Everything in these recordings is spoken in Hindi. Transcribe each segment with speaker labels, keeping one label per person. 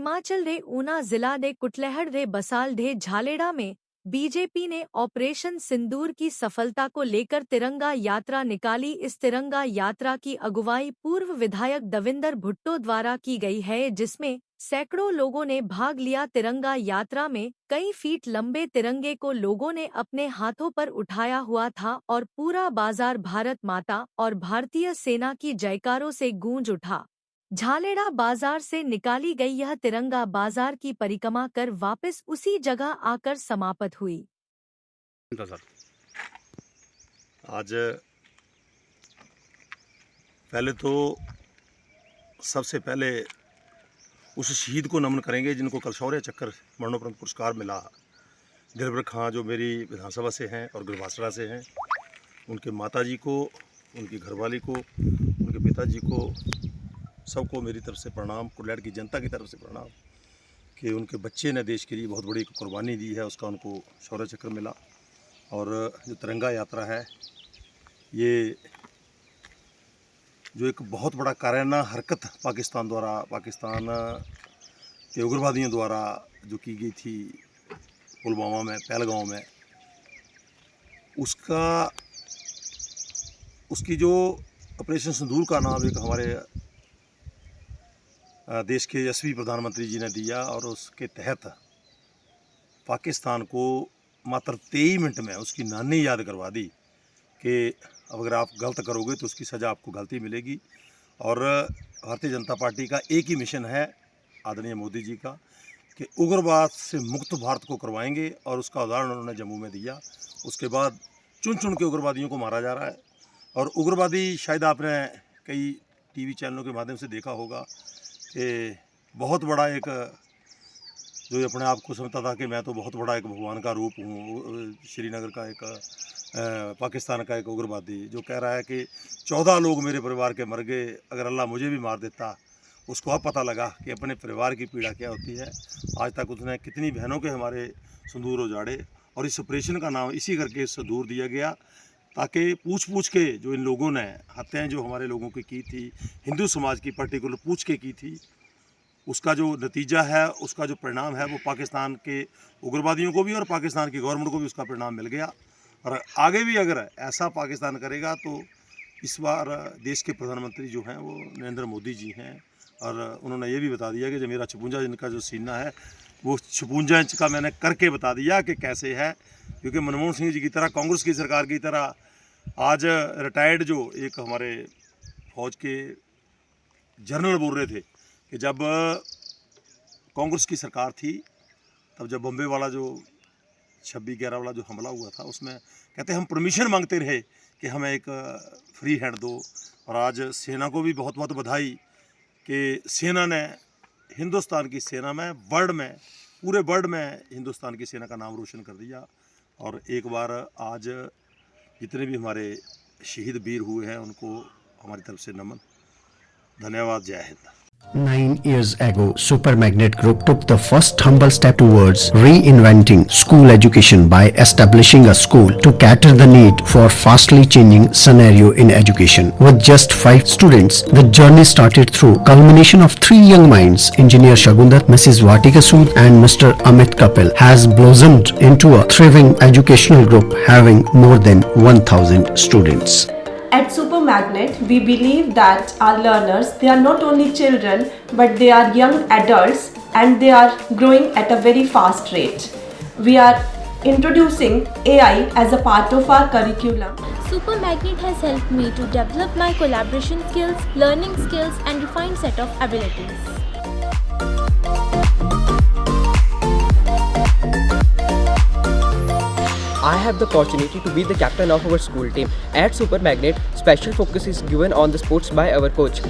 Speaker 1: हिमाचल रे ऊना जिला दे कुटलैहड़ रे बसाल ढे झालेड़ा में बीजेपी ने ऑपरेशन सिंदूर की सफलता को लेकर तिरंगा यात्रा निकाली। इस तिरंगा यात्रा की अगुवाई पूर्व विधायक दविंदर भुट्टो द्वारा की गई है, जिसमें सैकड़ों लोगों ने भाग लिया। तिरंगा यात्रा में कई फीट लंबे तिरंगे को लोगों ने अपने हाथों पर उठाया हुआ था और पूरा बाजार भारत माता और भारतीय सेना की जयकारों से गूंज उठा। झालेड़ा बाजार से निकाली गई यह तिरंगा बाजार की परिक्रमा कर वापस उसी जगह आकर समाप्त हुई।
Speaker 2: सर, आज पहले तो सबसे पहले उस शहीद को नमन करेंगे जिनको कल शौर्य चक्र मरणोपरांत पुरस्कार मिला। दिलबर खां जो मेरी विधानसभा से हैं और गुरबासड़ा से हैं, उनके माताजी को, उनकी घरवाली को, उनके पिताजी को, सबको मेरी तरफ से प्रणाम। कुटलैहड़ की जनता की तरफ से प्रणाम कि उनके बच्चे ने देश के लिए बहुत बड़ी कुर्बानी दी है, उसका उनको शौर्य चक्र मिला। और जो तिरंगा यात्रा है, ये जो एक बहुत बड़ा काराना हरकत पाकिस्तान के उग्रवादियों द्वारा जो की गई थी पुलवामा में, पहलगांव में, उसकी जो ऑपरेशन सिंदूर का नाम एक हमारे देश के यशस्वी प्रधानमंत्री जी ने दिया और उसके तहत पाकिस्तान को मात्र 23 मिनट में उसकी नानी याद करवा दी कि अगर आप गलत करोगे तो उसकी सज़ा आपको गलती मिलेगी। और भारतीय जनता पार्टी का एक ही मिशन है आदरणीय मोदी जी का कि उग्रवाद से मुक्त भारत को करवाएंगे, और उसका उदाहरण उन्होंने जम्मू में दिया। उसके बाद चुन चुन के उग्रवादियों को मारा जा रहा है। और उग्रवादी, शायद आपने कई टीवी चैनलों के माध्यम से देखा होगा कि बहुत बड़ा एक जो अपने आप को समझता था कि मैं तो बहुत बड़ा एक भगवान का रूप हूँ, श्रीनगर का एक पाकिस्तान का एक उग्रवादी जो कह रहा है कि 14 लोग मेरे परिवार के मर गए, अगर अल्लाह मुझे भी मार देता। उसको अब पता लगा कि अपने परिवार की पीड़ा क्या होती है। आज तक उसने कितनी बहनों के हमारे सिंदूर उजाड़े, और इस ऑपरेशन का नाम इसी करके सिंदूर दिया गया ताकि पूछ के जो इन लोगों ने हत्याएं जो हमारे लोगों की थी, हिंदू समाज की पर्टिकुलर पूछ के की थी, उसका जो नतीजा है, उसका जो परिणाम है, वो पाकिस्तान के उग्रवादियों को भी और पाकिस्तान की गवर्नमेंट को भी उसका परिणाम मिल गया। और आगे भी अगर ऐसा पाकिस्तान करेगा तो इस बार देश के प्रधानमंत्री जो हैं वो नरेंद्र मोदी जी हैं, और उन्होंने ये भी बता दिया कि जो मेरा 56 इंच का जो सीना है वो 56 इंच का मैंने करके बता दिया कि कैसे है। क्योंकि मनमोहन सिंह जी की तरह, कांग्रेस की सरकार की तरह आज रिटायर्ड जो एक हमारे फौज के जनरल बोल रहे थे कि जब कांग्रेस की सरकार थी, तब जब बम्बे वाला जो 26/11 वाला जो हमला हुआ था, उसमें कहते हम परमिशन मांगते रहे कि हमें एक फ्री हैंड दो। और आज सेना को भी बहुत बहुत बधाई कि सेना ने हिंदुस्तान की सेना में, वर्ल्ड में, पूरे वर्ल्ड में हिंदुस्तान की सेना का नाम रोशन कर दिया। और एक बार आज जितने भी हमारे शहीद वीर हुए हैं उनको हमारी तरफ से नमन, धन्यवाद, जय Hind.
Speaker 3: 9 years ago, Super Magnet Group took the first humble step towards reinventing school education by establishing a school to cater the need for fastly changing scenario in education. With just 5 students, the journey started through culmination of 3 young minds, Engineer Shagundar, Mrs. Vatika Sood and Mr. Amit Kapil, has blossomed into a thriving educational group having more than 1000 students.
Speaker 4: At Super Magnet, we believe that our learners, they are not only children, but they are young adults and they are growing at a very fast rate. We are introducing AI as a part of our curriculum.
Speaker 5: Super Magnet has helped me to develop my collaboration skills, learning skills and refined set of abilities.
Speaker 6: I have the opportunity to be the captain of our school team. At Super Magnet, special focus is given on the sports by our coach.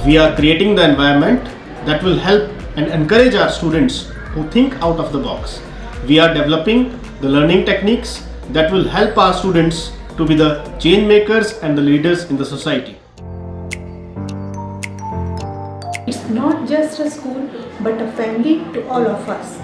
Speaker 7: We are creating the environment that will help and encourage our students who think out of the box. We are developing the learning techniques that will help our students to be the change makers and the leaders in the society.
Speaker 4: It's not just a school, but a family to all of us.